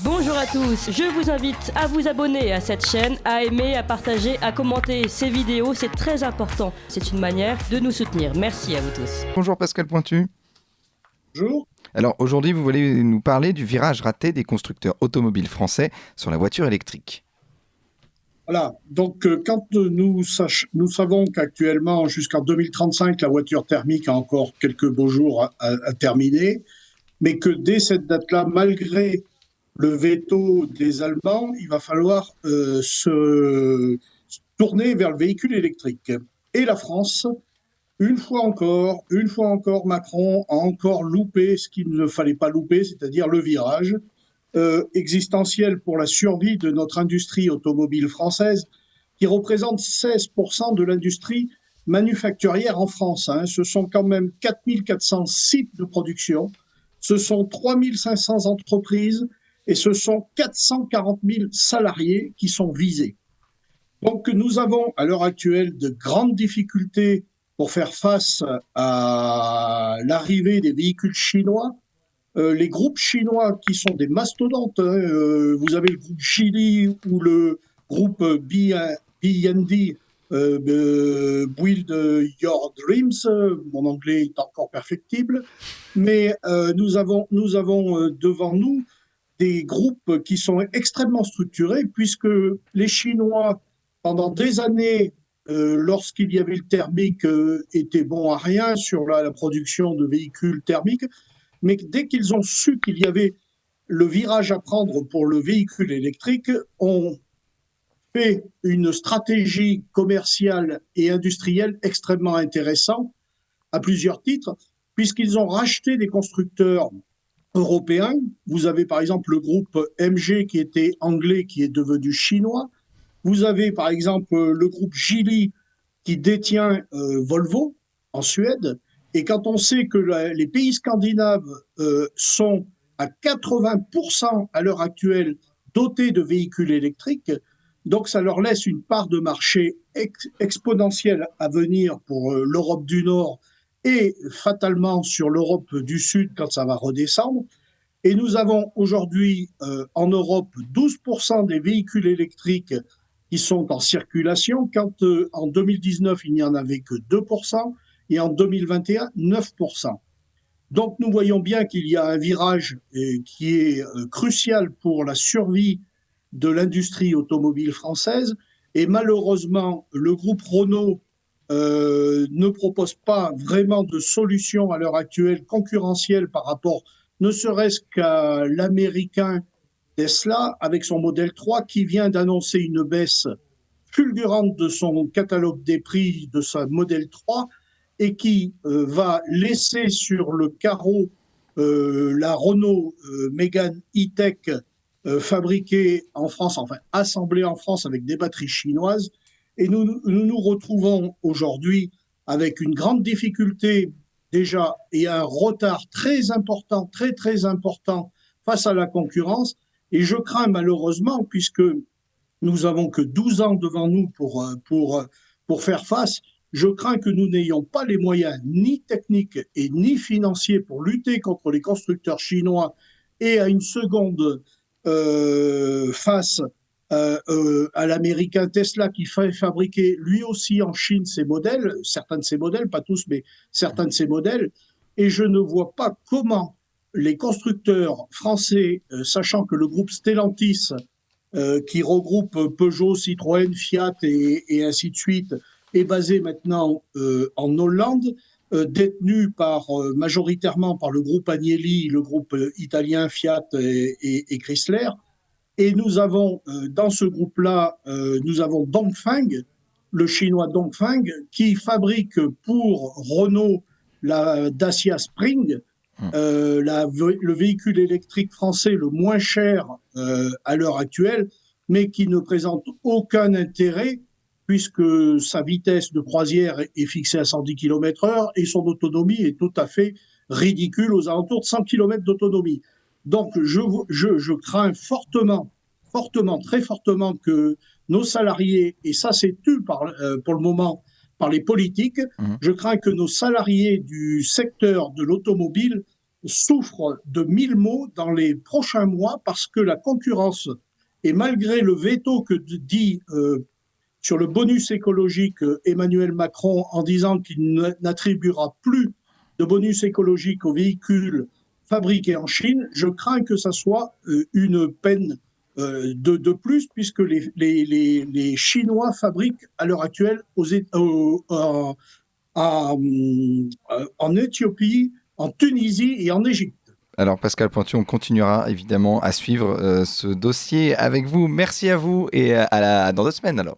Bonjour à tous, je vous invite à vous abonner à cette chaîne, à aimer, à partager, à commenter ces vidéos, c'est très important. C'est une manière de nous soutenir. Merci à vous tous. Bonjour Pascal Pointu. Bonjour. Alors aujourd'hui, vous voulez nous parler du virage raté des constructeurs automobiles français sur la voiture électrique. Voilà, donc quand nous savons qu'actuellement, jusqu'en 2035, la voiture thermique a encore quelques beaux jours à terminer, mais que dès cette date-là, malgré le veto des Allemands, il va falloir se tourner vers le véhicule électrique. Et la France, une fois encore, Macron a encore loupé ce qu'il ne fallait pas louper, c'est-à-dire le virage existentiel pour la survie de notre industrie automobile française, qui représente 16% de l'industrie manufacturière en France. Ce sont quand même 4400 sites de production, ce sont 3500 entreprises et ce sont 440 000 salariés qui sont visés. Donc nous avons à l'heure actuelle de grandes difficultés pour faire face à l'arrivée des véhicules chinois. Les groupes chinois qui sont des mastodontes, vous avez le groupe Geely ou le groupe BYD, Build Your Dreams, mon anglais est encore perfectible, mais nous avons devant nous des groupes qui sont extrêmement structurés, puisque les Chinois, pendant des années, lorsqu'il y avait le thermique, étaient bons à rien sur la production de véhicules thermiques, mais dès qu'ils ont su qu'il y avait le virage à prendre pour le véhicule électrique, ont fait une stratégie commerciale et industrielle extrêmement intéressante à plusieurs titres, puisqu'ils ont racheté des constructeurs européens. Vous avez par exemple le groupe MG qui était anglais, qui est devenu chinois. Vous avez par exemple le groupe Geely qui détient Volvo en Suède. Et quand on sait que les pays scandinaves sont à 80% à l'heure actuelle dotés de véhicules électriques, donc ça leur laisse une part de marché exponentielle à venir pour l'Europe du Nord et fatalement sur l'Europe du Sud quand ça va redescendre. Et nous avons aujourd'hui en Europe 12% des véhicules électriques qui sont en circulation, quand en 2019 il n'y en avait que 2%. Et en 2021, 9%. Donc nous voyons bien qu'il y a un virage qui est crucial pour la survie de l'industrie automobile française. Et malheureusement, le groupe Renault ne propose pas vraiment de solution à l'heure actuelle concurrentielle par rapport ne serait-ce qu'à l'américain Tesla avec son modèle 3 qui vient d'annoncer une baisse fulgurante de son catalogue des prix de sa modèle 3 et qui va laisser sur le carreau la Renault Mégane E-Tech fabriquée en France, enfin assemblée en France avec des batteries chinoises. Et nous retrouvons aujourd'hui avec une grande difficulté déjà et un retard très important, très important face à la concurrence. Et je crains malheureusement, puisque nous avons que 12 ans devant nous pour faire face, je crains que nous n'ayons pas les moyens ni techniques et ni financiers pour lutter contre les constructeurs chinois et à une seconde face à l'américain Tesla qui fait fabriquer lui aussi en Chine ses modèles, certains de ses modèles, pas tous, mais certains de ses modèles. Et je ne vois pas comment les constructeurs français, sachant que le groupe Stellantis, qui regroupe Peugeot, Citroën, Fiat et ainsi de suite, est basé maintenant en Hollande, détenu majoritairement par le groupe Agnelli, le groupe italien Fiat et Chrysler. Et nous avons dans ce groupe-là, nous avons Dongfeng, le chinois Dongfeng, qui fabrique pour Renault la Dacia Spring, le véhicule électrique français le moins cher à l'heure actuelle, mais qui ne présente aucun intérêt puisque sa vitesse de croisière est fixée à 110 km/h et son autonomie est tout à fait ridicule, aux alentours de 100 km d'autonomie. Donc je crains fortement, très fortement que nos salariés, et ça c'est tu pour le moment par les politiques, je crains que nos salariés du secteur de l'automobile souffre de mille maux dans les prochains mois parce que la concurrence, et malgré le veto que dit sur le bonus écologique Emmanuel Macron en disant qu'il n'attribuera plus de bonus écologique aux véhicules fabriqués en Chine, je crains que ça soit une peine de plus, puisque les Chinois fabriquent à l'heure actuelle en Éthiopie, en Tunisie et en Égypte. Alors Pascal Pointu, on continuera évidemment à suivre ce dossier avec vous. Merci à vous et dans 2 semaines alors.